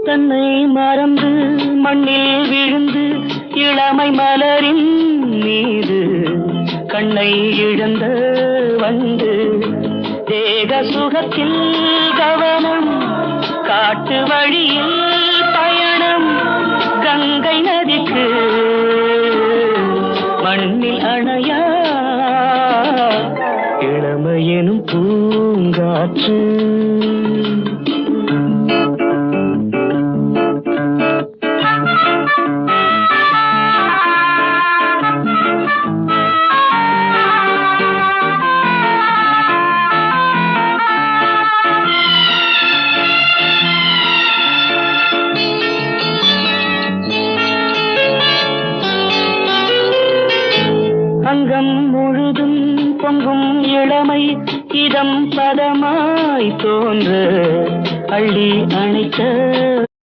தன்னை மறந்து மண்ணில் விழுந்து இளமை மலரின் மீது கண்ணை இழந்த வந்து தேக சுகத்தில் கவனம் காட்டு வழியில் பயணம் கங்கை நதிக்கு மண்ணில் அணையா இளமையெனும் பூங்காற்று. அங்கம் முழுதும் பொங்கும் இளமை இதம் பதமாய் தோன்ற அள்ளி அணைத்த